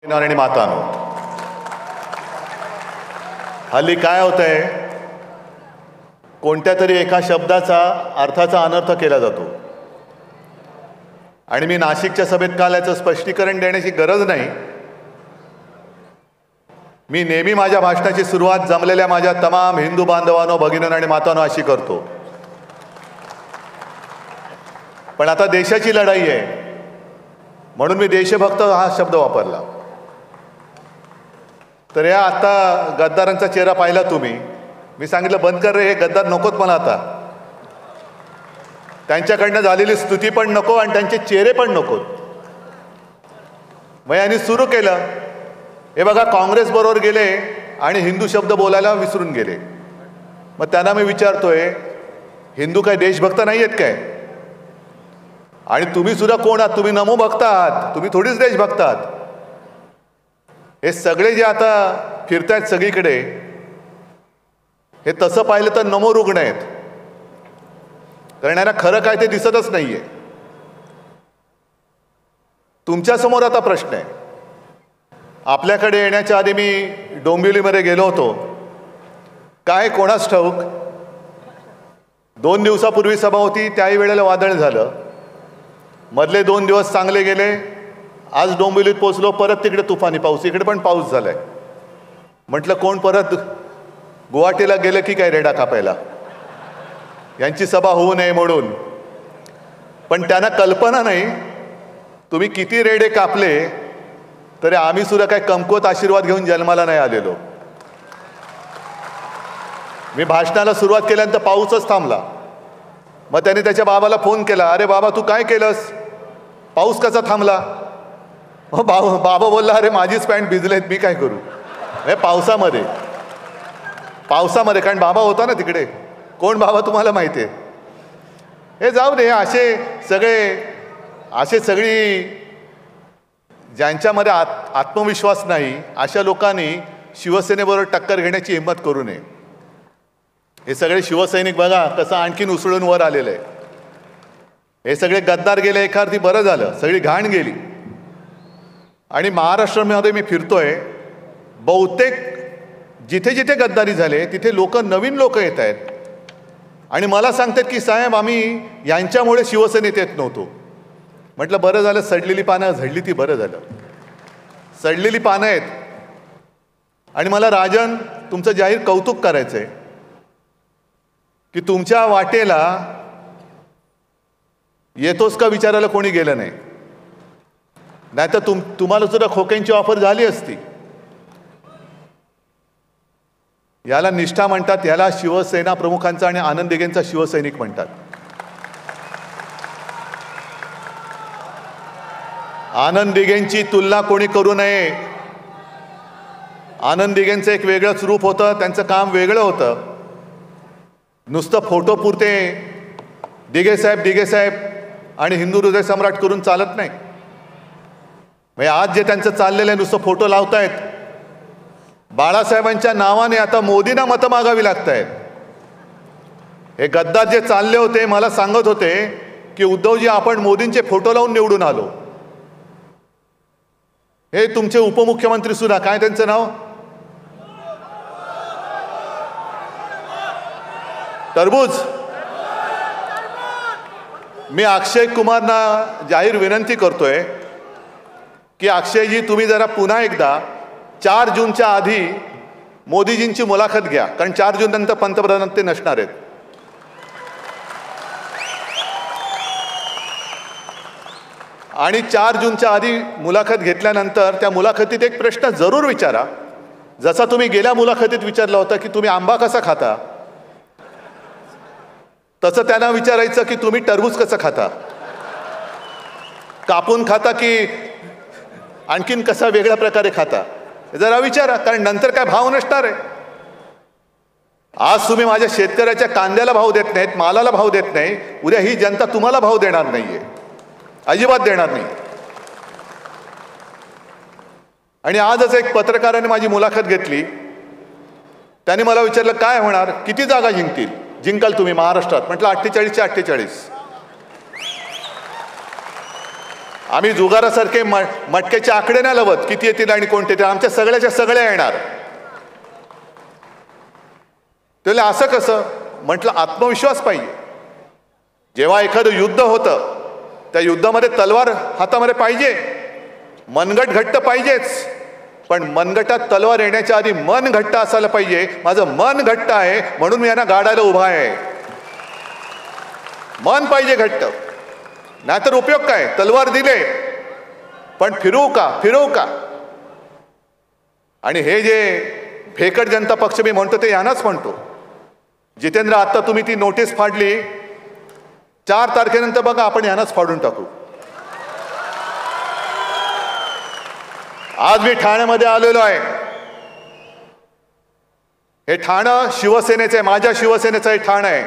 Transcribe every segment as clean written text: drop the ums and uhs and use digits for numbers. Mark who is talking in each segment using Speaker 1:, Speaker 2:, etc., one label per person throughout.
Speaker 1: आणि मातांनो, हल्ली काय होतंय, कोणत्या तरी एका शब्दाचा अर्थाचा अनर्थ केला जातो आणि मी नाशिकच्या सभेत काल याचं स्पष्टीकरण देण्याची गरज नाही. मी नेहमी माझ्या भाषणाची सुरुवात जमलेल्या माझ्या तमाम हिंदू बांधवांनो, भगिनींनो आणि मातांनो अशी करतो. पण आता देशाची लढाई आहे म्हणून मी देशभक्त हा शब्द वापरला. तर या आता गद्दारांचा चेहरा पाहिला तुम्ही. मी सांगितलं बंद कर रे, हे गद्दार नकोत मला आता. त्यांच्याकडनं झालेली स्तुती पण नको आणि त्यांचे चेहरे पण नकोत. मग यांनी सुरू केलं, हे बघा काँग्रेस बरोबर गेले आणि हिंदू शब्द बोलायला विसरून गेले. मग त्यांना मी विचारतोय, हिंदू काय देशभक्त नाही आहेत काय? आणि तुम्ही सुद्धा कोण आहात? तुम्ही नमो भक्त आहात, तुम्ही थोडीच देशभक्त आहात. हे सगळे जे आता फिरतायत सगळीकडे, हे तसं पाहिलं तर नमो रुग्ण आहेत, कारण यांना खरं काय ते दिसतच नाहीये. तुमच्यासमोर आता प्रश्न आहे. आपल्याकडे येण्याच्या आधी मी डोंबिवलीमध्ये गेलो होतो. काय कोणास ठाऊक, 2 दिवसापूर्वी सभा होती, त्याही वेळेला वादळ झालं. मधले 2 दिवस चांगले गेले. आज डोंबिवलीत पोचलो, परत तिकडे तुफानी पाऊस, इकडे पण पाऊस झालाय. म्हटलं कोण परत गुवाहाटीला गेलं की काय रेडा कापायला, यांची सभा होऊ नये म्हणून. पण त्यांना कल्पना नाही, तुम्ही किती रेडे कापले तरी आम्ही सुद्धा काय कमकुवत आशीर्वाद घेऊन जन्माला नाही आलेलो. मी भाषणाला सुरुवात केल्यानंतर पाऊसच थांबला. मग त्याने त्याच्या बाबाला फोन केला, अरे बाबा तू काय केलंस, पाऊस कसा थांबला? बाबा बोलला, अरे माझीच पॅन्ट भिजलेत, मी काय करू. हे पावसामध्ये कारण बाबा होता ना तिकडे. कोण बाबा तुम्हाला माहिती आहे. हे जाऊ दे. असे सगळी ज्यांच्यामध्ये आत्मविश्वास नाही अशा लोकांनी शिवसेनेबरोबर टक्कर घेण्याची हिंमत करू नये. हे सगळे शिवसैनिक बघा कसं आणखीन उसळून वर आलेलं आहे. हे सगळे गद्दार गेले, एका अर्थी बरं झालं, सगळी घाण गेली. आणि महाराष्ट्रामध्ये मी फिरतोय, बहुतेक जिथे जिथे गद्दारी झाले तिथे नवीन लोक येत आहेत आणि मला सांगतात की साहेब आम्ही यांच्यामुळे शिवसेनेत येत नव्हतो. म्हटलं बरं झालं, सडलेली पानं झडली ती, बरं झालं. सडलेली पानं आहेत. आणि मला राजन तुमचं जाहीर कौतुक करायचं आहे की तुमच्या वाटेला येतोस का विचारायला कोणी गेलं नाही. नाहीतर तुम्हाला सुद्धा खोक्यांची ऑफर झाली असती. याला निष्ठा म्हणतात, याला शिवसेना प्रमुखांचा आणि आनंद दिघेंचा शिवसैनिक म्हणतात. आनंद दिघेंची तुलना कोणी करू नये. आनंद दिघेंचं एक वेगळंच रूप होतं, त्यांचं काम वेगळं होतं. नुसतं फोटो पुरते दिघे साहेब आणि हिंदू हृदय सम्राट करून चालत नाही. म्हणजे आज जे त्यांचं चाललेलं आहे, नुसतं फोटो लावतायत. बाळासाहेबांच्या नावाने आता मोदींना मतं मागावी लागत आहेत. हे गद्दार जे चालले होते मला सांगत होते की उद्धवजी आपण मोदींचे फोटो लावून निवडून आलो. हे तुमचे उपमुख्यमंत्री सुद्धा, काय त्यांचं नाव, टरबूज. मी अक्षय कुमारना जाहीर विनंती करतोय की अक्षयजी तुम्ही जरा पुन्हा एकदा 4 जूनच्या आधी मोदीजींची मुलाखत घ्या, कारण 4 जून नंतर पंतप्रधान ते नसणार आहेत. आणि 4 जूनच्या आधी मुलाखत घेतल्यानंतर त्या मुलाखतीत एक प्रश्न जरूर विचारा, जसा तुम्ही गेल्या मुलाखतीत विचारला होता की तुम्ही आंबा कसा खाता, तसं त्यांना विचारायचं की तुम्ही टरबूज कसं खाता, कापून खाता की आणखीन कसा वेगळ्या प्रकारे खाता, जरा विचारा. कारण नंतर काय भाव नसणार आहे. आज तुम्ही माझ्या शेतकऱ्याच्या कांद्याला भाव देत नाहीत, मालाला भाव देत नाही, उद्या ही जनता तुम्हाला भाव देणार नाहीये, अजिबात देणार नाही. आणि आजच एक पत्रकाराने माझी मुलाखत घेतली. त्याने मला विचारलं काय होणार, किती जागा जिंकाल तुम्ही महाराष्ट्रात. म्हटलं 48च्या 48. आम्ही जुगारासारखे मटक्याचे आकडे नाही लावत किती येतील आणि कोणते येतील, आमच्या सगळ्याच्या सगळ्या येणार. त्याला असं कसं म्हटलं, आत्मविश्वास पाहिजे. जेव्हा एखादं युद्ध होतं त्या युद्धामध्ये तलवार हातामध्ये पाहिजे, मनगट घट्ट पाहिजेच, पण मनगटात तलवार येण्याच्या आधी मन घट्ट असायला पाहिजे. माझं मन घट्ट आहे म्हणून मी यांना गाडायला उभा आहे. मन पाहिजे घट्ट, नाहीतर उपयोग काय. तलवार दिले पण फिरवू का. आणि हे जे भेकड जनता पक्ष मी म्हणतो ते यांनाच म्हणतो. जितेंद्र, आता तुम्ही ती नोटीस फाडली, 4 तारखेनंतर बघा आपण यांनाच फाडून टाकू. आज मी ठाण्यामध्ये आलेलो आहे. हे ठाणं शिवसेनेचं आहे, माझ्या शिवसेनेचं हे ठाणं आहे.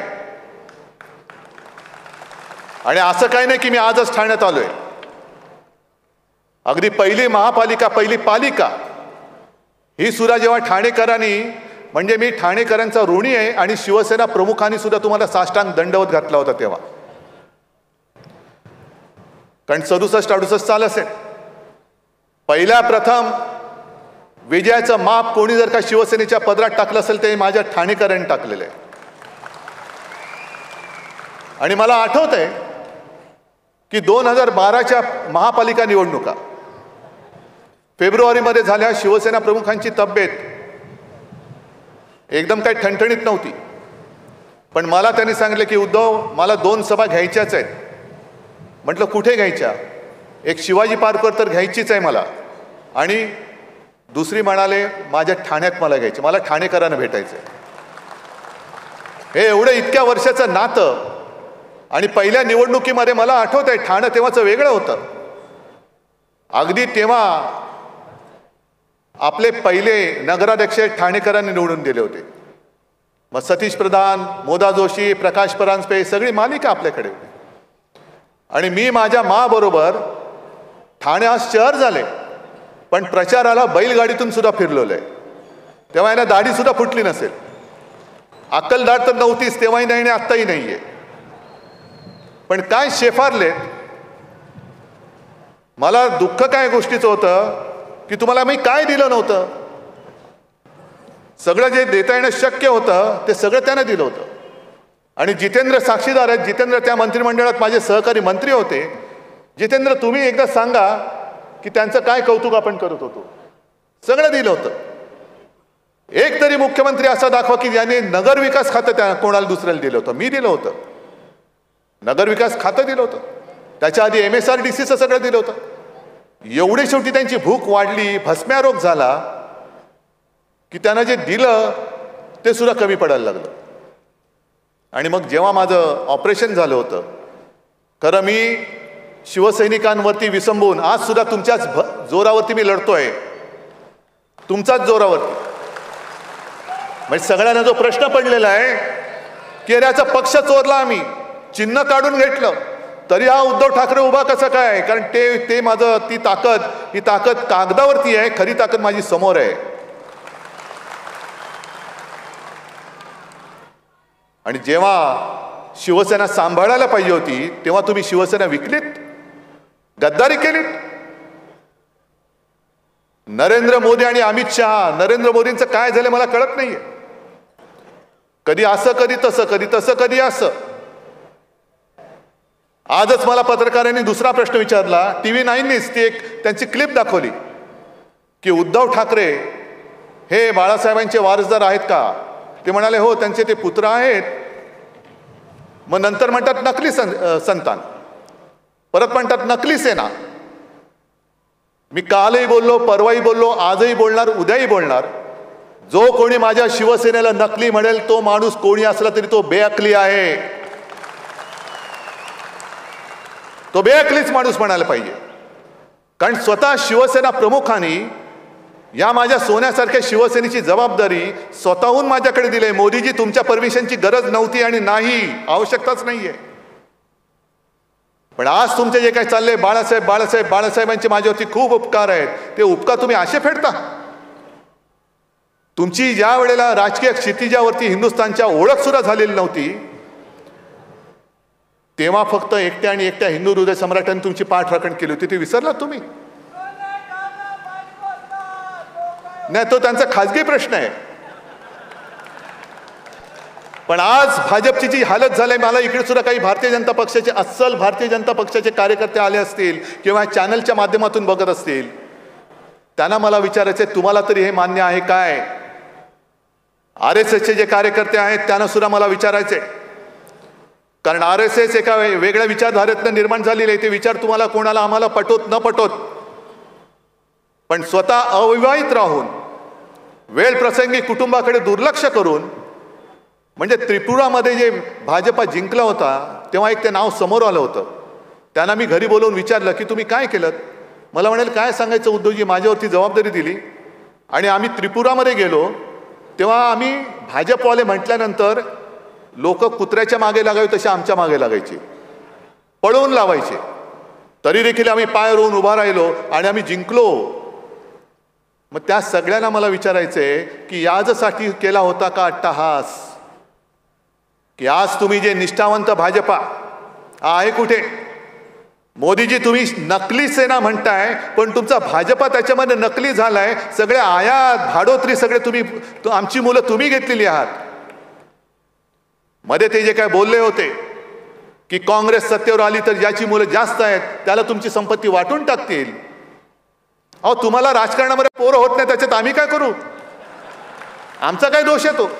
Speaker 1: आणि असं काही नाही की मी आजच ठाण्यात आलोय. अगदी पहिली महापालिका, पहिली पालिका ही सुद्धा जेव्हा ठाणेकरांनी, म्हणजे मी ठाणेकरांचा ऋणी आहे आणि शिवसेना प्रमुखांनी सुद्धा तुम्हाला साष्टांग दंडवत घातला होता तेव्हा. कारण 67-68 साल असेल. पहिल्या प्रथम विजयाचं माप कोणी जर का शिवसेनेच्या पदरात टाकलं असेल ते माझ्या ठाणेकरांनी टाकलेलं आहे. आणि मला आठवत आहे की 2012च्या महापालिका निवडणुका फेब्रुवारीमध्ये झाल्या. शिवसेना प्रमुखांची तब्येत एकदम काही ठणठणीत नव्हती, पण मला त्यांनी सांगितलं की उद्धव, मला 2 सभा घ्यायच्याच आहेत. म्हटलं कुठे घ्यायच्या? एक शिवाजी पार्कवर तर घ्यायचीच आहे मला, आणि दुसरी म्हणाले माझ्या ठाण्यात मला घ्यायची, मला ठाणेकरांना भेटायचं आहे. हे एवढं इतक्या वर्षाचं नातं. आणि पहिल्या निवडणुकीमध्ये मला आठवत आहे ठाणं तेव्हाचं वेगळं होतं. अगदी तेव्हा आपले पहिले नगराध्यक्ष ठाणेकरांनी निवडून दिले होते. मग सतीश प्रधान, मोदा जोशी, प्रकाश परांजपे सगळी मालिका आपल्याकडे होती. आणि मी माझ्या माबरोबर ठाणे आज शहर झाले, पण प्रचाराला बैलगाडीतून सुद्धा फिरलेलो आहे. तेव्हा यांना दाढी सुद्धा फुटली नसेल. अक्कलदाढ तर नव्हतीच तेव्हाही नाही आणि आत्ताही नाहीये. पण काय शेफारले. मला दुःख काय गोष्टीचं होतं की तुम्हाला मी काय दिलं नव्हतं. सगळं जे देता येणं शक्य होतं ते सगळं त्यानं दिलं होतं. आणि जितेंद्र साक्षीदार आहेत. जितेंद्र त्या मंत्रिमंडळात माझे सहकारी मंत्री होते. जितेंद्र, तुम्ही एकदा सांगा की त्यांचं काय कौतुक आपण करत होतो. सगळं दिलं होतं. एक तरी मुख्यमंत्री असा दाखवा की ज्याने नगरविकास खातं त्या कोणाला दुसऱ्याला दिलं होतं. मी दिलं होतं. नगरविकास खातं दिलं होतं. त्याच्या आधी MSRDCचं सगळं दिलं होतं. एवढी शेवटी त्यांची भूक वाढली, भस्म्यारोग झाला की त्यांना जे दिलं ते सुद्धा कमी पडायला लागलं. आणि मग जेव्हा माझं ऑपरेशन झालं होतं, खरं मी शिवसैनिकांवरती विसंबून आज सुद्धा तुमच्याच जोरावरती मी लढतोय, तुमच्याच जोरावरती. म्हणजे सगळ्यांना जो प्रश्न पडलेला आहे की अरे याचा पक्ष चोरला, आम्ही चिन्ह काढून घेतलं तरी हा उद्धव ठाकरे उभा कसं काय? कारण ते माझं ही ताकद कागदावरती आहे, खरी ताकद माझी समोर आहे. आणि जेव्हा शिवसेना सांभाळायला पाहिजे होती तेव्हा तुम्ही शिवसेना विकलीत, गद्दारी केलीत. नरेंद्र मोदी आणि अमित शहा, नरेंद्र मोदींचं काय झालं मला कळत नाहीये. कधी असं कधी तसं, कधी तसं कधी असं. आजच मला पत्रकारांनी दुसरा प्रश्न विचारला. TV9नीच ती एक त्यांची क्लिप दाखवली की उद्धव ठाकरे हे बाळासाहेबांचे वारसदार आहेत का? ते म्हणाले हो, त्यांचे ते पुत्र आहेत. मग नंतर म्हणतात नकली संतान, परत म्हणतात नकली सेना. मी कालही बोललो, परवाही बोललो, आजही बोलणार, उद्याही बोलणार. जो कोणी माझ्या शिवसेनेला नकली म्हणेल तो माणूस कोणी असला तरी तो बेअकली आहे. तो बेअकलीच माणूस म्हणायला पाहिजे. कारण स्वतः शिवसेना प्रमुखांनी या माझ्या सोन्यासारख्या शिवसेनेची जबाबदारी स्वतःहून माझ्याकडे दिली. मोदीजी, तुमच्या परमिशनची गरज नव्हती आणि नाही, आवश्यकताच नाहीये. पण आज तुमचे जे काही चाललंय, बाळासाहेबांचे माझ्यावरती खूप उपकार आहेत. ते उपकार तुम्ही असे फेडता. तुमची ज्या वेळेला राजकीय क्षितिजावरती हिंदुस्थानच्या ओळख सुद्धा झालेली नव्हती, तेव्हा फक्त एकट्या आणि एकट्या हिंदू हृदय सम्राटांनी तुमची पाठराखण केली होती, ती विसरलात तुम्ही? नाही, तो त्यांचा खाजगी प्रश्न आहे. पण आज भाजपची जी हालत झाली, मला इकडे सुद्धा काही भारतीय जनता पक्षाचे अस्सल भारतीय जनता पक्षाचे कार्यकर्ते आले असतील किंवा चॅनलच्या माध्यमातून बघत असतील, त्यांना मला विचारायचे, तुम्हाला तरी हे मान्य आहे काय? RSSचे जे कार्यकर्ते आहेत त्यांना सुद्धा मला विचारायचे, कारण RSS एका वेगळ्या विचारधारेतनं निर्माण झालेले ते विचार तुम्हाला कोणाला आम्हाला पटोत न पटोत, पण स्वतः अविवाहित राहून वेळ प्रसंगी कुटुंबाकडे दुर्लक्ष करून, म्हणजे त्रिपुरामध्ये जे भाजपा जिंकला होता तेव्हा एक ते नाव समोर आलं होतं. त्यांना मी घरी बोलवून विचारलं की तुम्ही काय केलं? मला म्हणाले काय सांगायचं उद्धवजी, माझ्यावरती जबाबदारी दिली आणि आम्ही त्रिपुरामध्ये गेलो तेव्हा आम्ही भाजपवाले म्हटल्यानंतर लोक कुत्र्याच्या मागे लागावे तसे आमच्या मागे लागायचे, पळवून लावायचे. तरी देखील आम्ही पाय रोवून उभा राहिलो आणि आम्ही जिंकलो. मग त्या सगळ्यांना मला विचारायचंय की याजसाठी केला होता का अट्टहास? की आज तुम्ही जे निष्ठावंत भाजपा आहे कुठे? मोदीजी तुम्ही नकली सेना म्हणताय, पण तुमचा भाजपा त्याच्यामध्ये नकली झालाय. सगळे आयात भाडोत्री सगळे तुम्ही, आमची मुलं तुम्ही घेतलेली आहात. मध्ये ते जे काय बोलले होते की काँग्रेस सत्तेवर आली तर ज्याची मुलं जास्त आहेत त्याला तुमची संपत्ती वाटून टाकतील. अहो, तुम्हाला राजकारणामध्ये पोरं होत नाही, त्याच्यात आम्ही काय करू? आमचा काय दोष येतो?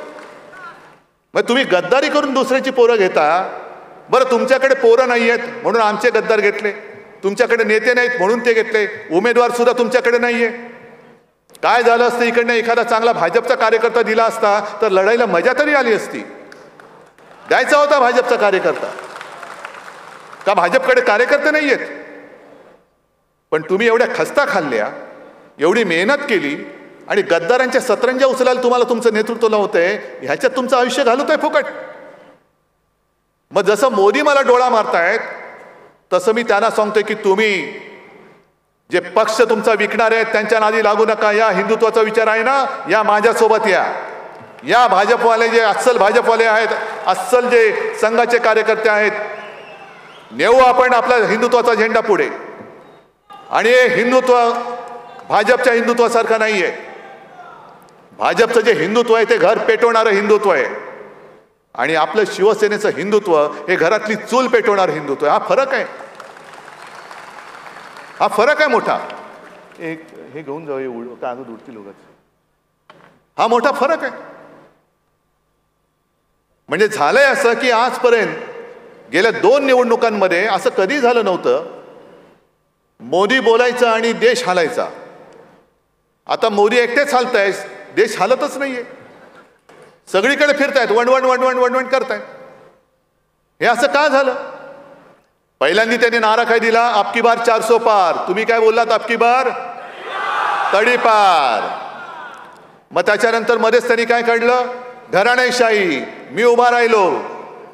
Speaker 1: मग तुम्ही गद्दारी करून दुसऱ्याची पोरं घेता. बरं, तुमच्याकडे पोरं नाही आहेत म्हणून आमचे गद्दार घेतले, तुमच्याकडे नेते नाहीत म्हणून ते घेतले, उमेदवार सुद्धा तुमच्याकडे नाहीये. काय झालं असतं, इकडनं एखादा चांगला भाजपचा कार्यकर्ता दिला असता तर लढाईला मजा तरी आली असती. द्यायचा होता भाजपचा कार्यकर्ता, का भाजपकडे कार्यकर्ते नाही आहेत? पण तुम्ही एवढ्या खस्ता खाल्ल्या, एवढी मेहनत केली आणि गद्दारांच्या सतरंजा उचलायला तुम्हाला तुमचं नेतृत्व लावतंय, ह्याच्यात तुमचं आयुष्य घालवतंय फुकट. मग जसं मोदी मला डोळा मारतायत तसं मी त्यांना सांगतोय की तुम्ही जे पक्ष तुमचा विकणार आहेत त्यांच्या नादी लागू नका. या हिंदुत्वाचा विचार आहे ना, या माझ्यासोबत या भाजपवाले जे अस्सल भाजपवाले आहेत, अस्सल जे संघाचे कार्यकर्ते आहेत, नेऊ आपण आपला हिंदुत्वाचा झेंडा पुढे. आणि हे हिंदुत्व भाजपच्या हिंदुत्वासारखं नाहीये. भाजपचं जे हिंदुत्व आहे ते घर पेटवणारं हिंदुत्व आहे आणि आपलं शिवसेनेचं हिंदुत्व हे घरातली चूल पेटवणारं हिंदुत्व आहे. हा फरक आहे, हा फरक आहे मोठा. एक हे घेऊन जाऊ कागद उडतील लोक, हा मोठा फरक आहे. म्हणजे झालंय असं की आजपर्यंत गेल्या 2 निवडणुकांमध्ये असं कधी झालं नव्हतं. मोदी बोलायचा आणि देश हालायचा. आता मोदी एकटेच हालताय, देश हालतच नाहीये. सगळीकडे फिरतायत, वणवण करतायत. हे असं का झालं? पहिल्यांदा त्यांनी नारा काय दिला, आपकी बार 400 पार. तुम्ही काय बोललात? आपकी बार तडीपार. मग त्याच्यानंतर मध्येच त्यांनी काय काढलं, घराणेशाही. मी उभा राहिलो,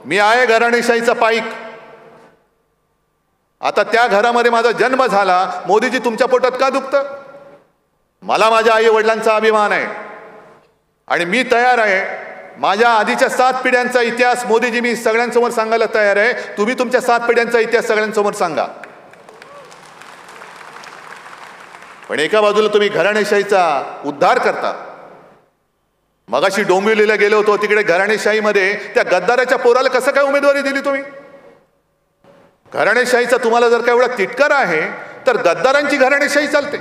Speaker 1: मी आहे घराणेशाहीचा पाईक. आता त्या घरामध्ये माझा जन्म झाला. मोदीजी तुमच्या पोटात का दुखतं? मला माझ्या आई वडिलांचा अभिमान आहे आणि मी तयार आहे. माझ्या आधीच्या 7 पिढ्यांचा इतिहास मोदीजी मी सगळ्यांसमोर सांगायला तयार आहे. तुम्ही तुमच्या 7 पिढ्यांचा इतिहास सगळ्यांसमोर सांगा. पण एका बाजूला तुम्ही घराणेशाहीचा उद्धार करता. मगाशी डोंबिवलीला गेलो होतो, तिकडे घराणेशाहीमध्ये त्या गद्दाराच्या पोराला कसं काय उमेदवारी दिली तुम्ही? घराणेशाहीचा तुम्हाला जर का एवढा तिटकारा आहे तर गद्दारांची घराणेशाही चालते.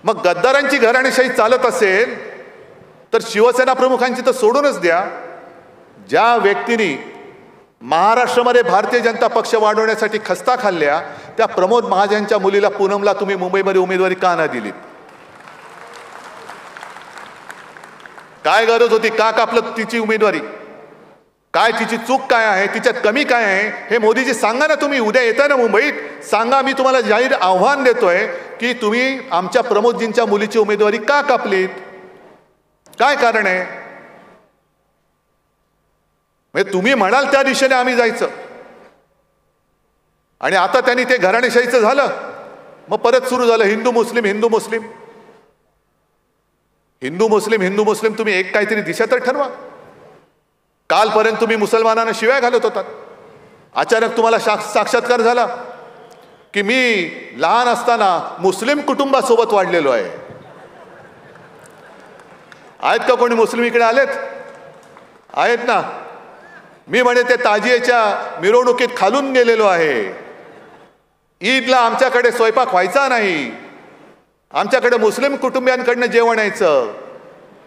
Speaker 1: मग गद्दारांची घराणेशाही चालत असेल तर शिवसेना प्रमुखांची तर सोडूनच द्या. ज्या व्यक्तींनी महाराष्ट्रामध्ये भारतीय जनता पक्ष वाढवण्यासाठी खस्ता खाल्ल्या त्या प्रमोद महाजनच्या मुलीला पूनमला तुम्ही मुंबईमध्ये उमेदवारी का नाही दिलीत? काय गरज होती? का कापलं तिची उमेदवारी? काय तिची चूक काय आहे? तिच्यात कमी काय आहे? हे मोदीजी सांगा ना. तुम्ही उद्या येताय ना मुंबईत, सांगा. मी तुम्हाला जाहीर आव्हान देतोय की तुम्ही आमच्या प्रमोदजींच्या मुलीची उमेदवारी का कापलीत? काय कारण आहे? म्हणजे तुम्ही म्हणाल त्या दिशेने आम्ही जायचं आणि आता त्यांनी ते घराणेशाहीचं झालं. मग परत सुरू झालं हिंदू मुस्लिम हिंदू मुस्लिम हिंदू मुस्लिम हिंदू मुस्लिम. तुम्ही एक काहीतरी दिशा तर ठरवा. कालपर्यंत तुम्ही मुसलमानांना शिव्या घालत होतात, अचानक तुम्हाला साक्षात्कार झाला की मी लहान असताना मुस्लिम कुटुंबासोबत वाढलेलो आहे. आहेत का कोणी मुस्लिम इकडे आलेत? आहेत ना. मी म्हणे ते ताजियाच्या मिरवणुकीत खालून गेलेलो आहे. ईदला आमच्याकडे स्वयंपाक व्हायचा नाही, आमच्याकडे मुस्लिम कुटुंबियांकडनं जेवण यायचं.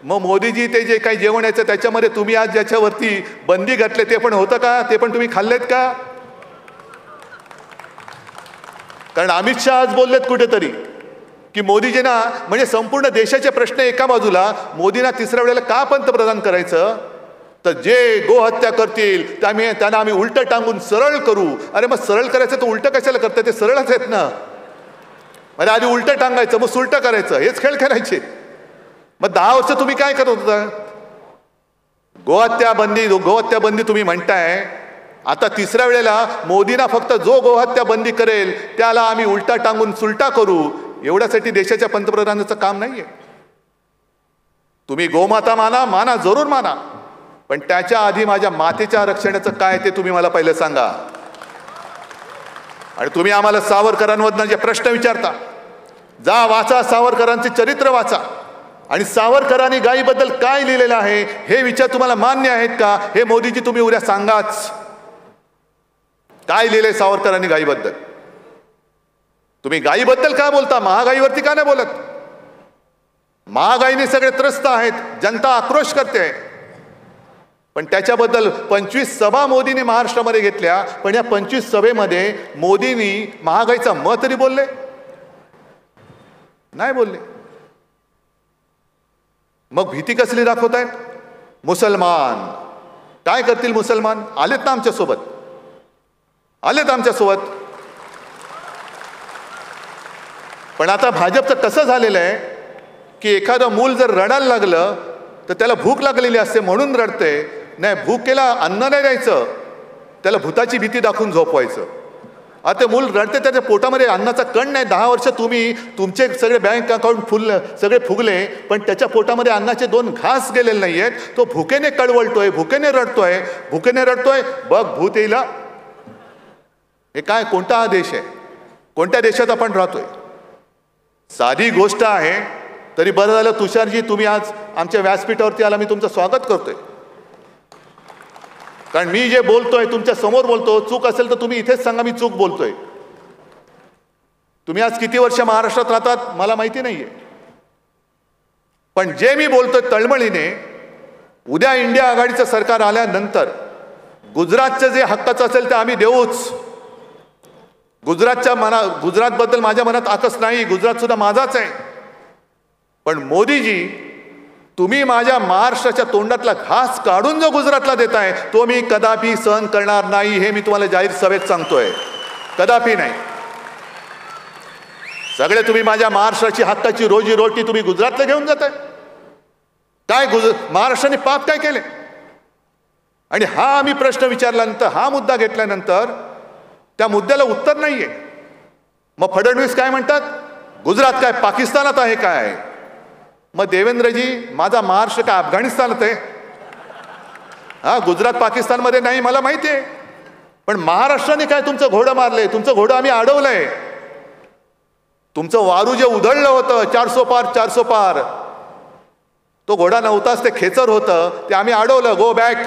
Speaker 1: मग मोदीजी ते जे काही जेवण यायचं त्याच्यामध्ये तुम्ही आज ज्याच्यावरती बंदी घातले ते पण होतं का? ते पण तुम्ही खाल्लेत का? कारण अमित शहा आज बोललेत कुठेतरी की मोदीजींना म्हणजे संपूर्ण देशाचे प्रश्न एका बाजूला, मोदींना तिसऱ्या वेळेला का पंतप्रधान करायचं? तर जे गोहत्या करतील त्यांना आम्ही उलटं टांगून सरळ करू. अरे मग सरळ करायचं तर उलटं कशाला करतं? ते सरळच आहेत ना. म्हणजे आधी उलटं टांगायचं मग सुलटं करायचं, हेच खेळ खेळायचे. मग 10 वर्ष तुम्ही काय करत होता? गोहत्या बंदी तुम्ही म्हणताय. आता तिसऱ्या वेळेला मोदींना फक्त जो गोहत्या बंदी करेल त्याला आम्ही उलटा टांगून सुलटा करू, एवढ्यासाठी देशाच्या पंतप्रधानाचं काम नाहीये. तुम्ही गोमाता माना जरूर माना, पण त्याच्या आधी माझ्या मातेच्या रक्षणाचं काय ते तुम्ही मला पहिलं सांगा. आणि तुम्ही आम्हाला सावरकरांमधनं जे प्रश्न विचारता, जा वाचा, सावरकरांचे चरित्र वाचा. आणि सावरकरांनी गायीबद्दल काय लिहिलेलं आहे हे विचार तुम्हाला मान्य आहेत का? हे मोदीजी तुम्ही उद्या सांगाच. काय लिहिलंय सावरकरांनी गायीबद्दल? तुम्ही गायीबद्दल का बोलता? महागाईवरती का नाही बोलत? महागाईने सगळे त्रस्त आहेत, जनता आक्रोश करते. पण त्याच्याबद्दल 25 सभा मोदींनी महाराष्ट्रामध्ये घेतल्या, पण या 25 सभेमध्ये मोदींनी महागाईचा म तरी बोलले नाही बोलले. मग भीती कसली दाखवतायत? मुसलमान काय करतील? मुसलमान आलेत ना आमच्यासोबत, पण आता भाजपचं कसं झालेलं आहे की एखादं मूल जर रडायला लागलं तर त्याला भूक लागलेली असते म्हणून रडते. नाही, भूकेला अन्न नाही द्यायचं, त्याला भूताची भीती दाखवून झोपवायचं. आता मूल रडते, त्याच्या पोटामध्ये अन्नाचा कण नाही. 10 वर्ष तुम्ही तुमचे सगळे बँक अकाउंट सगळे फुगले, पण त्याच्या पोटामध्ये अन्नाचे 2 घास गेलेले नाही आहेत. तो भुकेने कळवळतोय, भुकेने रडतोय. बघ भूत येईल. हे काय, कोणता हा देश आहे? कोणत्या देशात आपण राहतोय? साधी गोष्ट आहे. तरी बरं झालं तुषारजी तुम्ही आज आमच्या व्यासपीठावरती आला, मी तुमचं स्वागत करतोय. कारण मी जे बोलतोय तुमच्या समोर बोलतो, चूक असेल तर तुम्ही इथेच सांगा मी चूक बोलतोय. तुम्ही आज किती वर्ष महाराष्ट्रात राहतात मला माहिती नाहीये, पण जे मी बोलतोय तळमळीने, उद्या इंडिया आघाडीचं सरकार आल्यानंतर गुजरातचं जे हक्काचं असेल ते आम्ही देऊच. गुजरातबद्दल माझ्या मनात आकस नाही, गुजरात सुद्धा माझाच आहे. पण मोदीजी, तुम्ही माझ्या महाराष्ट्राच्या तोंडातला घास काढून जो गुजरातला देताय तो मी कदापि सहन करणार नाही, हे मी तुम्हाला जाहीर सभेत सांगतोय. कदापि नाही. सगळे तुम्ही माझ्या महाराष्ट्राची हक्काची रोजी रोटी तुम्ही गुजरातला घेऊन जाताय. काय महाराष्ट्राने पाप काय केले? आणि हा आम्ही प्रश्न विचारल्यानंतर, हा मुद्दा घेतल्यानंतर त्या मुद्द्याला उत्तर नाहीये. मग फडणवीस काय म्हणतात? गुजरात काय पाकिस्तानात आहे काय? मग देवेंद्रजी, माझा महाराष्ट्र काय अफगाणिस्तानात आहे? हा, गुजरात पाकिस्तानमध्ये नाही मला माहिती आहे, पण महाराष्ट्राने काय तुमचं घोडं मारलंय? तुमचं घोडं आम्ही अडवलंय. तुमचं वारू जे उधळलं होतं 400 पार, तो घोडा नव्हताच, ते खेचर होतं, ते आम्ही अडवलं. Go back.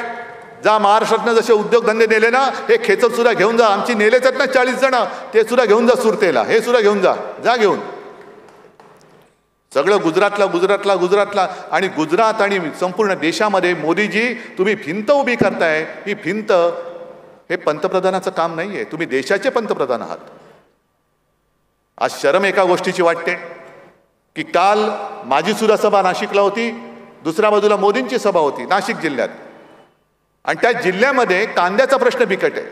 Speaker 1: जा, महाराष्ट्रातनं जसे उद्योगधंदे नेले ना, हे खेचर सुद्धा घेऊन जा. आमची नेलेच आहेत ना 40 जण, ते सुद्धा घेऊन जा सुरतेला. हे सुद्धा घेऊन जा घेऊन. सगळं गुजरातला. आणि गुजरात आणि संपूर्ण देशामध्ये मोदीजी तुम्ही भिंत उभी करताय. ही भिंत हे पंतप्रधानाचं काम नाहीये. तुम्ही देशाचे पंतप्रधान आहात. आज शरम एका गोष्टीची वाटते की काल माझी सुद्धा सभा नाशिकला होती, दुसऱ्या बाजूला मोदींची सभा होती नाशिक जिल्ह्यात, आणि त्या जिल्ह्यामध्ये कांद्याचा प्रश्न बिकट आहे.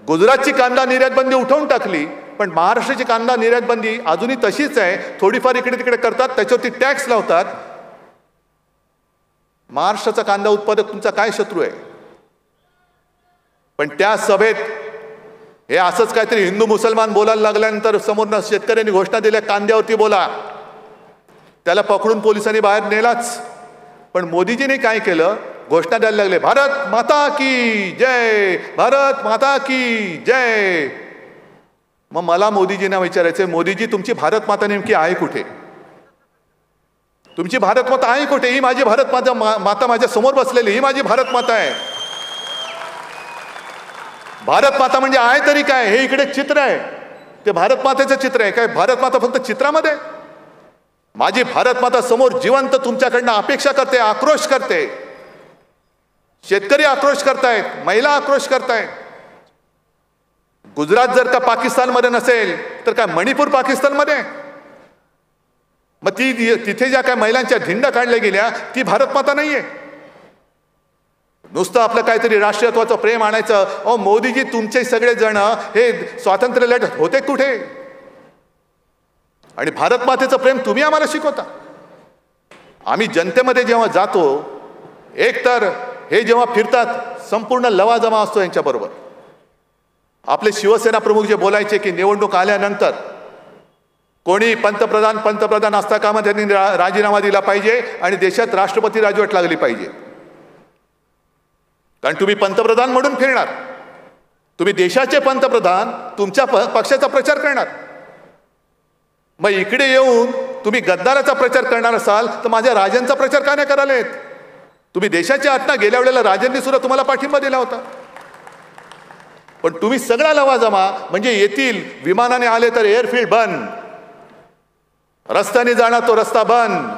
Speaker 1: गुजरातची कांदा निर्यात बंदी उठवून टाकली, पण महाराष्ट्राची कांदा निर्यात बंदी अजूनही तशीच आहे. थोडीफार इकडे तिकडे करतात, त्याच्यावरती टॅक्स लावतात. महाराष्ट्राचा कांदा उत्पादक तुमचा काय शत्रू आहे? पण त्या सभेत हे असंच काहीतरी हिंदू मुसलमान बोलायला लागल्यानंतर समोरनं शेतकऱ्यांनी घोषणा दिल्या कांद्यावरती बोला. त्याला पकडून पोलिसांनी बाहेर नेलाच. पण मोदीजीने काय केलं? घोषणा द्यायला लागले, भारत माता की जय, भारत माता की जय. मग मला मोदीजींना विचारायचे, मोदीजी तुमची भारत माता नेमकी आहे कुठे? तुमची भारत माता आहे कुठे? ही माझी भारत माता माझ्या समोर बसलेली, ही माझी भारत माता आहे. भारत माता म्हणजे आहे तरी काय? हे इकडे चित्र आहे, ते भारत मातेचं चित्र आहे. काय भारत माता फक्त चित्रामध्ये? माझी भारत माता समोर जिवंत तुमच्याकडनं अपेक्षा करते, आक्रोश करते. शेतकरी आक्रोश करतायत, महिला आक्रोश करतायत. गुजरात जर का पाकिस्तानमध्ये नसेल तर काय मणिपूर पाकिस्तानमध्ये? मग तिथे ज्या काय महिलांच्या धिंड काढल्या गेल्या ती भारत माता नाहीये. नुसतं आपलं काहीतरी राष्ट्रीयत्वाचं प्रेम आणायचं. अहो मोदीजी, तुमचे सगळे जण हे स्वातंत्र्य लढत होते कुठे? आणि भारत मातेचं प्रेम तुम्ही आम्हाला शिकवता. आम्ही जनतेमध्ये जेव्हा जातो, एकतर हे जेव्हा फिरतात संपूर्ण लवाजमा असतो यांच्याबरोबर. आपले शिवसेना प्रमुख जे बोलायचे की निवडणूक आल्यानंतर कोणी पंतप्रधान असता कामा त्यांनी राजीनामा दिला पाहिजे आणि देशात राष्ट्रपती राजवट लागली पाहिजे. कारण तुम्ही पंतप्रधान म्हणून फिरणार, तुम्ही देशाचे पंतप्रधान तुमच्या पक्षाचा प्रचार करणार. मग इकडे येऊन तुम्ही गद्दाराचा प्रचार करणार असाल तर माझ्या राजांचा प्रचार का नाही करालेत? तुम्ही देशाच्या आत्ता गेल्या वेळेला राजांनी सुद्धा तुम्हाला पाठिंबा दिला होता. पण तुम्ही सगळा लवाजमा म्हणजे येतील, विमानाने आले तर एअरफील्ड बंद, रस्त्याने जाणार तो रस्ता बंद.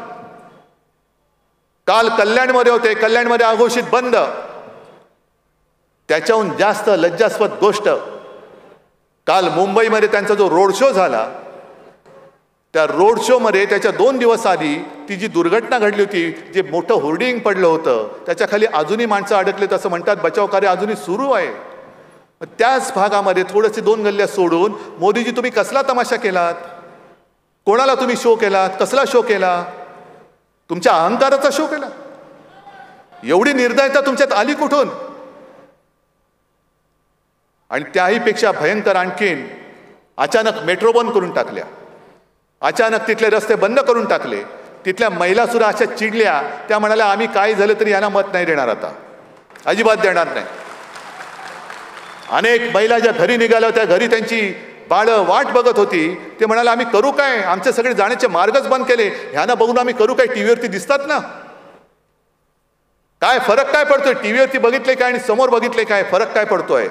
Speaker 1: काल कल्याणमध्ये होते, कल्याणमध्ये अघोषित बंद. त्याच्याहून जास्त लज्जास्पद गोष्ट, काल मुंबईमध्ये त्यांचा जो रोड शो झाला, त्या रोड शो मध्ये त्याच्या 2 दिवस आधी ती जी दुर्घटना घडली होती, जे मोठं होर्डिंग पडलं होतं, त्याच्या खाली अजूनही माणसं अडकलेत असं म्हणतात. बचाव कार्य अजूनही सुरू आहे. त्याच भागामध्ये थोडेसे 2 गल्ल्या सोडून मोदीजी तुम्ही कसला तमाशा केलात? कोणाला तुम्ही शो केलात? कसला शो केला? तुमच्या अहंकाराचा शो केला. एवढी निर्दयता तुमच्यात आली कुठून? आणि त्याहीपेक्षा भयंकर आणखीन, अचानक मेट्रो बंद करून टाकल्या, अचानक तिथले रस्ते बंद करून टाकले. तिथल्या महिला सुद्धा अशा चिडल्या, त्या म्हणाल्या आम्ही काय झालं तरी यांना मत नाही देणार, आता अजिबात देणार नाही. अनेक महिला ज्या घरी निघाल्या होत्या, घरी त्यांची बाळं वाट बघत होती, ते म्हणाले आम्ही करू काय? आमचे सगळे जाण्याचे मार्गच बंद केले, ह्यांना बघून आम्ही करू काय? टीव्हीवरती दिसतात ना. काय फरक काय पडतोय? टीव्हीवरती बघितले काय आणि समोर बघितले काय? फरक काय पडतोय?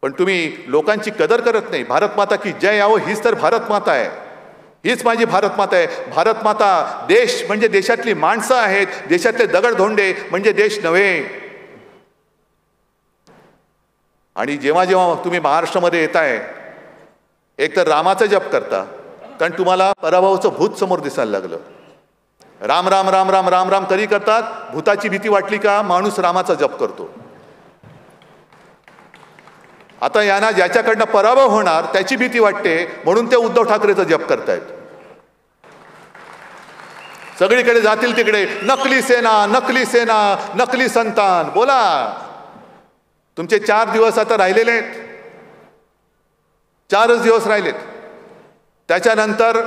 Speaker 1: पण तुम्ही लोकांची कदर करत नाही. भारत माता की जय यावं, हीच तर भारत माता आहे, हीच माझी भारत माता आहे. भारत माता, देश म्हणजे देशातली माणसं आहेत, देशातले दगडधोंडे म्हणजे देश नव्हे. आणि जेव्हा जेव्हा तुम्ही महाराष्ट्रामध्ये येताय, एक तर रामाचा जप करता, कारण तुम्हाला पराभवाचं भूत समोर दिसायला लागलं. राम राम राम राम राम राम कधी करतात? भूताची भीती वाटली का माणूस रामाचा जप करतो. आता यांना ज्याच्याकडनं पराभव होणार त्याची भीती वाटते, म्हणून ते उद्धव ठाकरेचा जप करतायत. सगळीकडे जातील तिकडे नकली सेना, नकली सेना, नकली संतान. बोला, तुमचे 4 दिवस आता राहिलेले आहेत, 4च दिवस राहिलेत. त्याच्यानंतर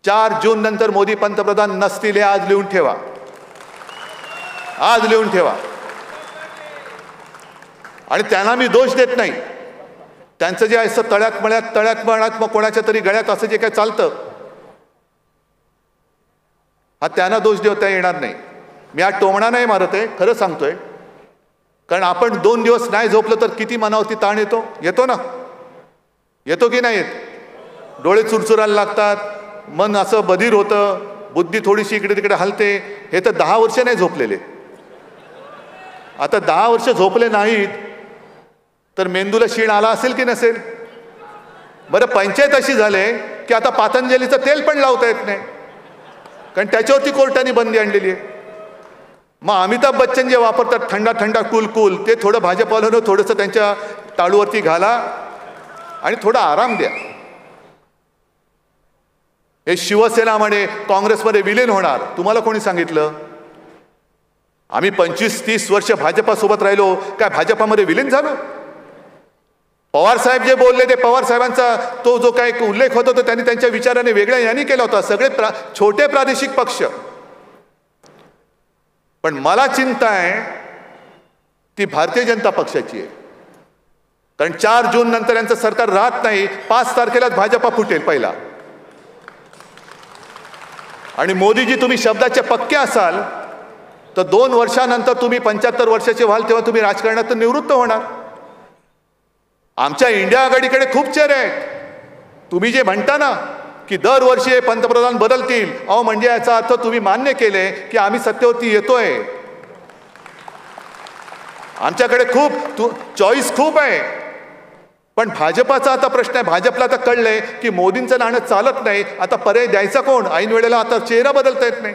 Speaker 1: 4 जून नंतर मोदी पंतप्रधान नसतील, हे आज लिहून ठेवा, आज लिहून ठेवा. आणि त्यांना मी दोष देत नाही. त्यांचं जे असं तळ्यात मळ्यात मग कोणाच्या तरी गळ्यात असं जे काय चालतं, हा त्यांना दोष देता येणार नाही. मी आज टोमणा नाही मारत आहे, खरं सांगतोय. कारण आपण 2 दिवस नाही झोपलं तर किती मनावरती ताण येतो. येतो ना, येतो की नाही येत? डोळे चुरचुरायला लागतात, मन असं बधीर होतं, बुद्धी थोडीशी इकडे तिकडे हलते. हे तर 10 वर्ष नाही झोपलेले. आता 10 वर्ष झोपले नाहीत तर मेंदूला शीण आला असेल की नसेल? बरं, पंचायत अशी झाले की आता पातंजलीचं तेल पण लावता येत नाही, कारण त्याच्यावरती कोर्टाने बंदी आणलेली आहे. मग अमिताभ बच्चन जे वापरतात थंडा थंडा कूल कूल, ते थोडं भाजपवाल्यानं थोडंसं त्यांच्या टाळूवरती घाला आणि थोडा आराम द्या. हे शिवसेना म्हणे काँग्रेसमध्ये विलीन होणार, तुम्हाला कोणी सांगितलं? आम्ही 25-30 वर्ष भाजपासोबत राहिलो, काय भाजपामध्ये विलीन झालो? पवार साहेब जे बोलले ते पवार साहेबांचा तो जो काय उल्लेख होता तो त्यांनी त्यांच्या विचाराने वेगळ्या यांनी केला होता. सगळे छोटे प्रादेशिक पक्ष पण मला चिंता आहे ती भारतीय जनता पक्षाची आहे. कारण 4 जून नंतर यांचं सरकार राहत नाही. 5 तारखेलाच भाजपा फुटेल पहिला. आणि मोदीजी तुम्ही शब्दाचे पक्के असाल तर 2 वर्षानंतर तुम्ही 75 वर्षाचे व्हाल तेव्हा तुम्ही राजकारणातून निवृत्त होणार. आमच्या इंडिया आघाडीकडे खूप चेहरे आहेत. तुम्ही जे म्हणता ना की दरवर्षी हे पंतप्रधान बदलतील, अहो म्हणजे याचा अर्थ तुम्ही मान्य केले की आम्ही सत्तेवरती येतोय. आमच्याकडे खूप चॉईस खूप आहे. पण भाजपाचा आता प्रश्न आहे. भाजपला आता कळलंय की मोदींचं नाणं चालत नाही. आता पर्याय द्यायचा कोण? ऐन वेळेला आता चेहरा बदलता येत नाही.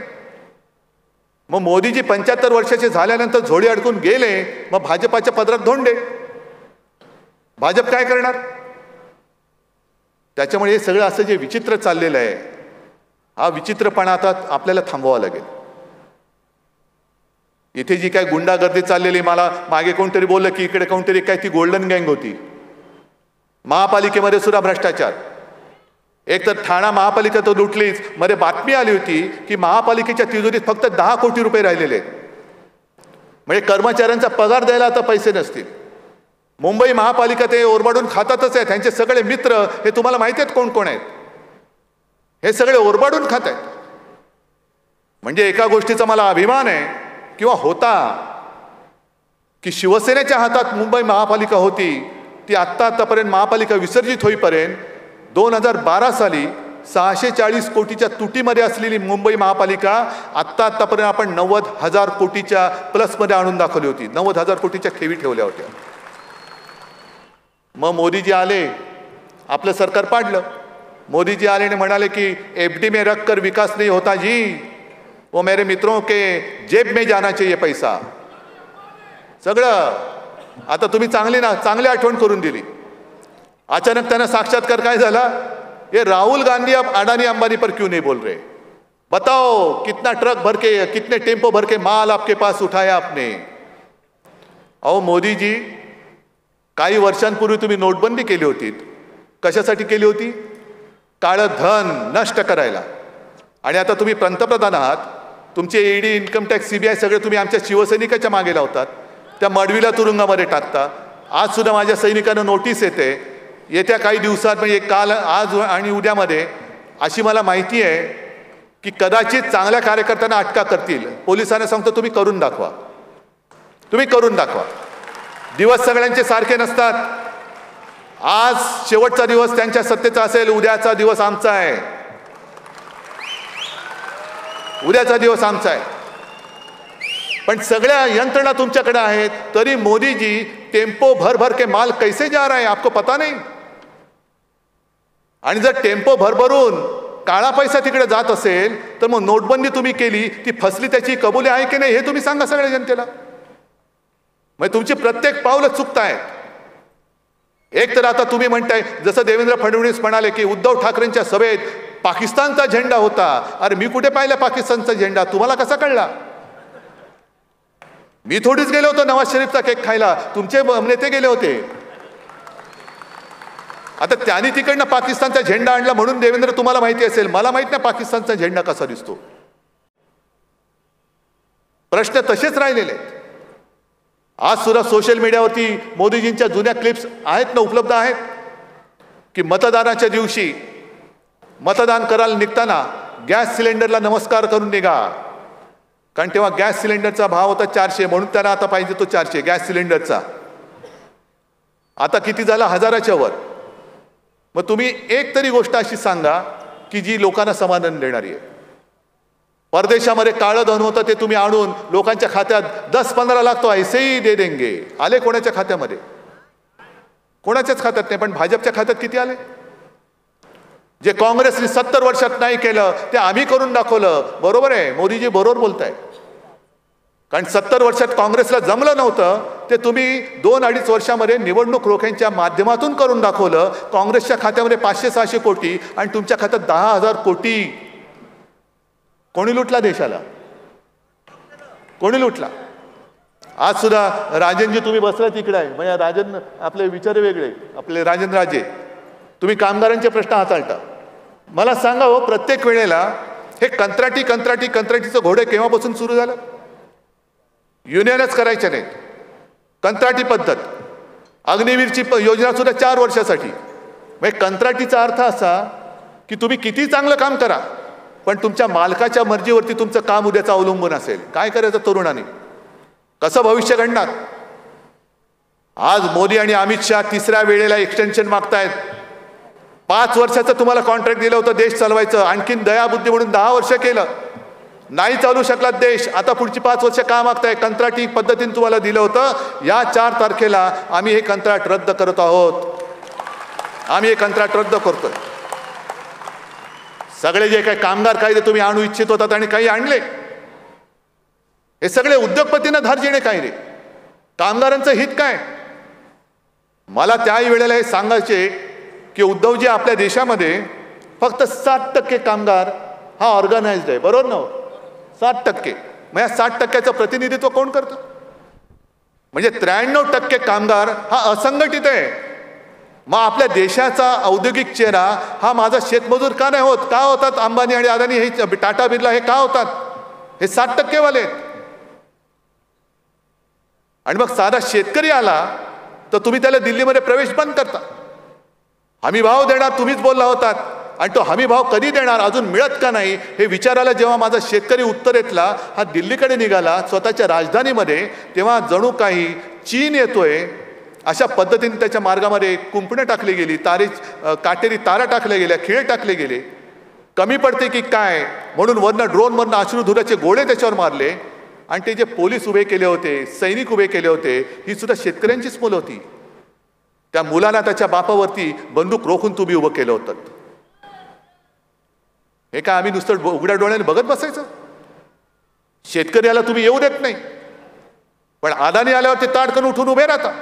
Speaker 1: मग मोदीजी 75 वर्षाचे झाल्यानंतर झोळी अडकून गेले, मग भाजपाच्या पदरात धोंडे. भाजप काय करणार? त्याच्यामुळे हे सगळं असं जे विचित्र चाललेलं आहे, हा विचित्रपणा आता आपल्याला थांबवावा लागेल. इथे जी काय गुंडागर्दी चाललेली, मला मागे कोणतरी बोललं की इकडे कोणतरी काय ती गोल्डन गँग होती. महापालिकेमध्ये सुद्धा भ्रष्टाचार. एक तर ठाणा महापालिका तर लुटलीच. मध्ये बातमी आली होती की महापालिकेच्या तिजोरीत फक्त 10 कोटी रुपये राहिलेले आहेत. म्हणजे कर्मचाऱ्यांचा पगार द्यायला आता पैसे नसतील. मुंबई महापालिका ते ओरबाडून खातातच आहे. त्यांचे सगळे मित्र हे तुम्हाला माहिती आहेत कोण कोण आहेत. हे सगळे ओरबाडून खात आहेत. म्हणजे एका गोष्टीचा मला अभिमान आहे किंवा होता की शिवसेनेच्या हातात मुंबई महापालिका होती. ती आत्तापर्यंत महापालिका विसर्जित होईपर्यंत 2012 साली 640 कोटीच्या तुटीमध्ये असलेली मुंबई महापालिका आत्तापर्यंत आपण 90,000 कोटीच्या प्लसमध्ये आणून दाखवली होती. 90,000 कोटीच्या ठेवी ठेवल्या होत्या. मग मोदीजी आले, आपलं सरकार पाडलं. मोदीजी आले आणि म्हणाले की एफडी में रख कर विकास नहीं होता जी, वो मेरे मित्रों के जेब में जाना चाहिए पैसा. सगळं आता तुम्ही चांगली आठवण करून दिली. अचानक त्यांना साक्षात्कार काय झाला? ये राहुल गांधी अब अडानी अंबानी पर क्यों नहीं बोल रहे? बताओ कितना ट्रक भर के, कितने टेम्पो भर के माल आपके पास उठाया आपने? अहो मोदीजी, काही वर्षांपूर्वी तुम्ही नोटबंदी केली होती. कशासाठी केली होती? काळं धन नष्ट करायला. आणि आता तुम्ही पंतप्रधान आहात. तुमचे ईडी, इन्कम टॅक्स, सीबीआय सगळे तुम्ही आमच्या शिवसैनिकाच्या मागे लावतात. त्या मडवीला तुरुंगामध्ये टाकता. आज सुद्धा माझ्या सैनिकांना नोटीस येते. येत्या काही दिवसात म्हणजे काल, आज आणि उद्यामध्ये अशी मला माहिती आहे की कदाचित चांगल्या कार्यकर्त्यांना अटका करतील. पोलिसांना सांगतो तुम्ही करून दाखवा. तुम्ही करून दाखवा. दिवस सगळ्यांचे सारखे नसतात. आज शेवटचा दिवस त्यांच्या सत्तेचा असेल, उद्याचा दिवस आमचा आहे. उद्याचा दिवस आमचा आहे. पण सगळ्या यंत्रणा तुमच्याकडे आहेत. तरी मोदीजी टेम्पो भर भर के माल कैसे जा रहा है आपको पता नहीं. आणि जर टेम्पो भरभरून काळा पैसा तिकडे जात असेल तर मग नोटबंदी तुम्ही केली, ती फसली, त्याची कबुली आहे की नाही हे तुम्ही सांगा सगळ्या जनतेला. मग तुमची प्रत्येक पावलं चुकतायत. एक तर आता तुम्ही म्हणताय, जसं देवेंद्र फडणवीस म्हणाले की उद्धव ठाकरेंच्या सभेत पाकिस्तानचा झेंडा होता. अरे मी कुठे पाहिला पाकिस्तानचा झेंडा? तुम्हाला कसा कळला? मी थोडीच गेलो होतो नवाज शरीफचा केक खायला. तुमचे नेते गेले होते. आता त्यांनी तिकडनं पाकिस्तानचा झेंडा आणला म्हणून देवेंद्र तुम्हाला माहिती असेल. मला माहित नाही पाकिस्तानचा झेंडा कसा दिसतो. प्रश्न तसेच राहिलेले आहेत. आज सुद्धा सोशल मीडियावरती मोदीजींच्या जुन्या क्लिप्स आहेत ना, उपलब्ध आहेत की मतदानाच्या दिवशी मतदान करायला निघताना गॅस सिलेंडरला नमस्कार करून निघा. कारण तेव्हा गॅस सिलेंडरचा भाव होता 400, म्हणून त्याला आता पाहिजे तो 400 गॅस सिलेंडरचा. आता किती झाला? 1000च्या वर. मग तुम्ही एक तरी गोष्ट अशी सांगा की जी लोकांना समाधान देणारी आहे. परदेशामध्ये काळं धन होतं ते तुम्ही आणून लोकांच्या खात्यात 10-15 लाख तो ऐसे ही दे देंगे. आले कोणाच्या खात्यामध्ये? कोणाच्याच खात्यात नाही. पण भाजपच्या खात्यात किती आले? जे काँग्रेसने 70 वर्षात नाही केलं ते आम्ही करून दाखवलं. बरोबर आहे, मोदीजी बरोबर बोलताय. कारण 70 वर्षात काँग्रेसला जमलं नव्हतं ते तुम्ही 2-2.5 वर्षामध्ये निवडणूक रोख्यांच्या माध्यमातून करून दाखवलं. काँग्रेसच्या खात्यामध्ये 500-600 कोटी आणि तुमच्या खात्यात 10,000 कोटी. कोणी लुटला देशाला? कोणी लुटला? आज सुद्धा राजनजी तुम्ही बसला तिकडे आहे. म्हणजे राजन आपले विचार वेगळे, आपले राजन राजे, तुम्ही कामगारांचे प्रश्न हाताळता. मला सांगा हो, प्रत्येक वेळेला हे कंत्राटीचं घोडे केव्हापासून सुरू झालं? युनियनच करायच्या नाहीत, कंत्राटी पद्धत. अग्निवीरची योजना सुद्धा 4 वर्षासाठी. म्हणजे कंत्राटीचा अर्थ असा की तुम्ही किती चांगलं काम करा, पण तुमच्या मालकाच्या मर्जीवरती तुमचं काम उद्याचं अवलंबून असेल. काय करायचं तरुणांनी, कसं भविष्य घडणार? आज मोदी आणि अमित शहा तिसऱ्या वेळेला एक्सटेन्शन मागतायत. 5 वर्षाचं तुम्हाला कॉन्ट्रॅक्ट दिलं होतं देश चालवायचं, आणखीन दयाबुद्धी म्हणून 10 वर्ष केलं, नाही चालू शकला देश. आता पुढची 5 वर्ष का मागताय? कंत्राटी पद्धतीने तुम्हाला दिलं होतं. या 4 तारखेला आम्ही हे कंत्राट रद्द करत आहोत. आम्ही हे कंत्राट रद्द करतोय. सगळे जे काही कामगार कायदे तुम्ही आणू इच्छित होतात आणि काही आणले, हे सगळे उद्योगपतींना धार्जिणे काय रे? कामगारांचं हित काय? मला त्याही वेळेला हे सांगायचे की उद्धवजी, आपल्या देशामध्ये फक्त 7% कामगार हा ऑर्गनाइज्ड आहे, बरोबर ना? 7%. मग या 60%चं प्रतिनिधित्व कोण करतं? म्हणजे 93% कामगार हा असंघटित आहे. मग आपल्या देशाचा औद्योगिक चेहरा हा माझा शेतमजूर का नाही होत? का होतात अंबानी आणि अदानी, हे टाटा बिर्ला हे का होतात? हे 60% वाले. आणि मग साधा शेतकरी आला तर तुम्ही त्याला दिल्लीमध्ये प्रवेश बंद करता. हमी भाव देणार तुम्हीच बोलला होतात, आणि तो हमी भाव कधी देणार अजून मिळत का नाही हे विचारायला जेव्हा माझा शेतकरी उत्तरेतला हा दिल्लीकडे निघाला स्वतःच्या राजधानीमध्ये, तेव्हा जणू काही चीन येतोय अशा पद्धतीने त्याच्या मार्गामध्ये कुंपणं टाकली गेली, काटेरी तारा टाकल्या गेल्या, खिळे टाकले गेले. कमी पडते की काय म्हणून वरनं ड्रोनवरनं अश्रुधुराचे गोळे त्याच्यावर मारले. आणि ते जे पोलीस उभे केले होते, सैनिक उभे केले होते, ही सुद्धा शेतकऱ्यांचीच मुलं होती. त्या मुलांना त्याच्या बापावरती बंदूक रोखून तुम्ही उभं केलं होतं. हे काय आम्ही नुसतं उघड्या डोळ्याने बघत बसायचं? शेतकऱ्याला तुम्ही येऊ देत नाही, पण अदानी आल्यावर ते ताडकन उठून उभे राहता.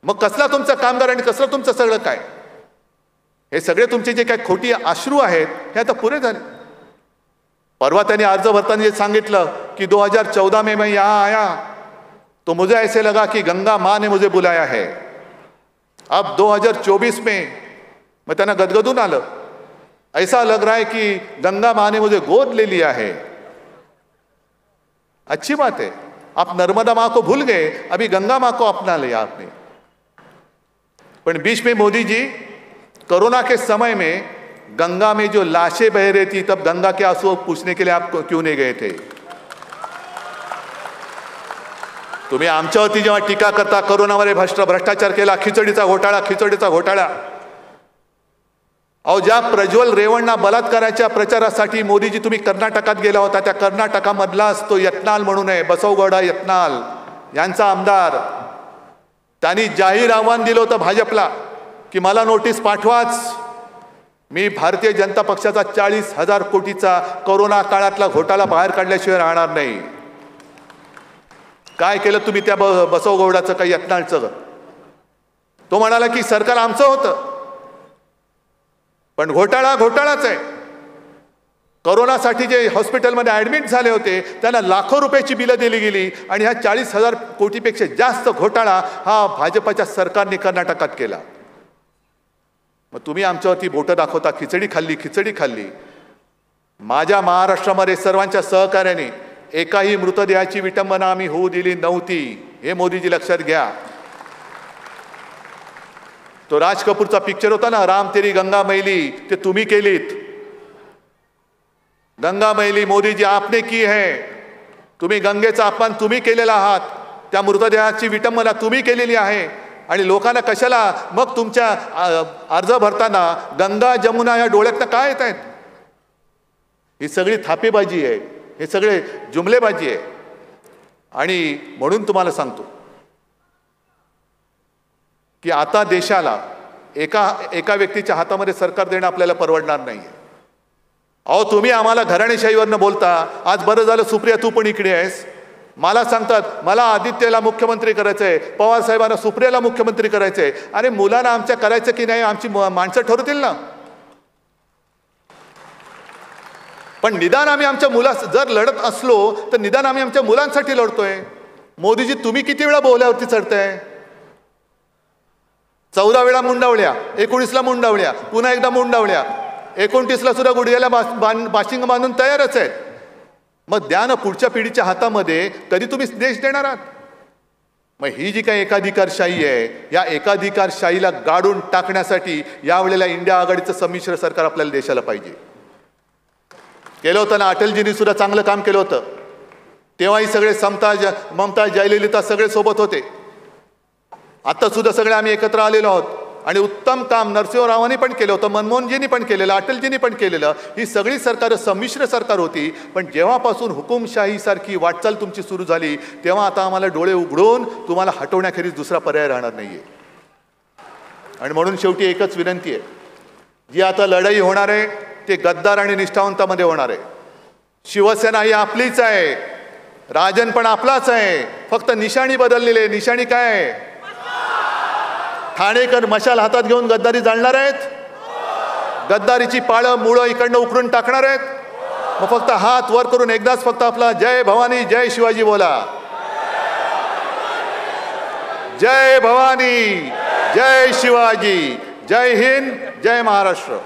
Speaker 1: मग कसला तुमचा कामगार आणि कसलं तुमचं सगळं काय? हे सगळे तुमचे जे काही खोटी अश्रू आहेत हे आता पुरे झाले. परवा त्यांनी अर्ज भरताना जे सांगितलं की 2014 में मैं यहाँ आया तो मुझे ऐसे लगा कि गंगा माँ ने मुझे बुलाया है. अब 2024 में मैं त्यांना गदगदून आलं, ऐसा लग रहा है कि गंगा माँ ने मुझे गोद ले लिया है. अच्छी बात है, आप नर्मदा माँ को भूल गए, अभी गंगा माँ को अपना लिया आपने. पर बीच में मोदी जी कोरोना के समय में गंगा में जो लाशें बह रही थी, तब गंगा के आंसू पूछने के लिए आप क्यों नहीं गए थे? तुम्ही आमच्यावरती जेव्हा टीका करता, कोरोनामध्ये भ्रष्टाचार केला, खिचडीचा घोटाळा. अहो, ज्या प्रज्वल रेवण्णा बलात्काराच्या प्रचारासाठी मोदीजी तुम्ही कर्नाटकात गेला होता, त्या कर्नाटकामधलाच तो यत्नाल म्हणून आहे, बसवगौडा यत्नाल यांचा आमदार, त्यांनी जाहीर आव्हान दिलं होतं भाजपला की मला नोटीस पाठवाच, मी भारतीय जनता पक्षाचा 40,000 कोटीचा कोरोना काळातला घोटाळा बाहेर काढल्याशिवाय राहणार नाही. काय केलं तुम्ही त्या बसवगौडाचं, काही यत्नाळचं? तो म्हणाला की सरकार आमचं होतं, पण घोटाळाच आहे. कोरोनासाठी जे हॉस्पिटलमध्ये ऍडमिट झाले होते त्यांना लाखो रुपयाची बिलं दिली गेली, आणि ह्या 40,000 कोटीपेक्षा जास्त घोटाळा हा भाजपच्या सरकारने कर्नाटकात केला. मग तुम्ही आमच्यावरती बोटं दाखवता, खिचडी खाल्ली. माझ्या महाराष्ट्रामध्ये सर्वांच्या सहकार्याने एकाही मृतदेहाची विटंबना आम्ही होऊ दिली नव्हती, हे मोदीजी लक्षात घ्या. तो राज कपूरचा पिक्चर होता ना, राम तेरी गंगा मैली, ते तुम्ही केलीत. गंगा मैली मोदीजी आपने की है. तुम्ही गंगेचा अपमान तुम्ही केलेला आहात, त्या मृतदेहाची विटंबना तुम्ही केलेली आहे. आणि लोकांना कशाला मग तुमच्या अर्ज भरताना गंगा जमुना या डोळ्यातनं काय येत आहेत? ही सगळी थापेबाजी आहे, हे सगळे जुमलेबाजी आहे. आणि म्हणून तुम्हाला सांगतो की आता देशाला एका व्यक्तीच्या हातामध्ये सरकार देणं आपल्याला परवडणार नाही. अहो, तुम्ही आम्हाला घराणेशाहीवरनं बोलता. आज बरं झालं सुप्रिया तू पण इकडे आहेस. मला सांगतात मला आदित्यला मुख्यमंत्री करायचंय, पवार साहेबांना सुप्रियाला मुख्यमंत्री करायचंय. अरे मुलांना आमच्या करायचं की नाही आमची माणसं ठरवतील ना. पण निदान आम्ही आमच्या जर लढत असलो तर निदान आम्ही आमच्या मुलांसाठी लढतोय. मोदीजी तुम्ही किती वेळा बोहल्यावरती चढताय? 14 वेळा मुंडावल्या, 19ला मुंडावल्या, पुन्हा एकदा मुंडावल्या, 29ला सुद्धा गुडघ्याला बाशिंग बांधून तयारच आहेत. मग द्या ना पुढच्या पिढीच्या हातामध्ये, कधी तुम्ही देश देणार आहात? मग ही जी काही एकाधिकारशाही आहे, या एकाधिकारशाहीला गाडून टाकण्यासाठी यावेळेला इंडिया आघाडीचं संमिश्र सरकार आपल्याला देशाला पाहिजे. केलं होतं ना, अटलजींनी सुद्धा चांगलं काम केलं होतं. तेव्हाही सगळे ममता जयललिता सगळे सोबत होते. आता सुद्धा सगळे आम्ही एकत्र आलेलो आहोत आणि उत्तम काम नरसिंहरावांनी पण केलं होतं, मनमोहनजींनी पण केलेलं, अटलजींनी पण केलेलं. ही सगळी सरकारं संमिश्र सरकार होती. पण जेव्हापासून हुकुमशाहीसारखी वाटचाल तुमची सुरू झाली, तेव्हा आता आम्हाला डोळे उघडून तुम्हाला हटवण्याखेरीज दुसरा पर्याय राहणार नाहीये. आणि म्हणून शेवटी एकच विनंती आहे, जी आता लढाई होणार आहे ते गद्दार आणि निष्ठावंतामध्ये होणार आहे. शिवसेना ही आपलीच आहे, राजन पण आपलाच आहे, फक्त निशाणी बदललेली आहे. निशाणी काय आहे? ठाणेकर मशाल हातात घेऊन गद्दारी जाणणार आहेत, गद्दारीची पाळं मुळं इकडनं उकरून टाकणार आहेत. मग फक्त हात वर करून एकदाच फक्त आपला जय भवानी जय शिवाजी बोला. जय भवानी जय शिवाजी, जय हिंद, जय महाराष्ट्र.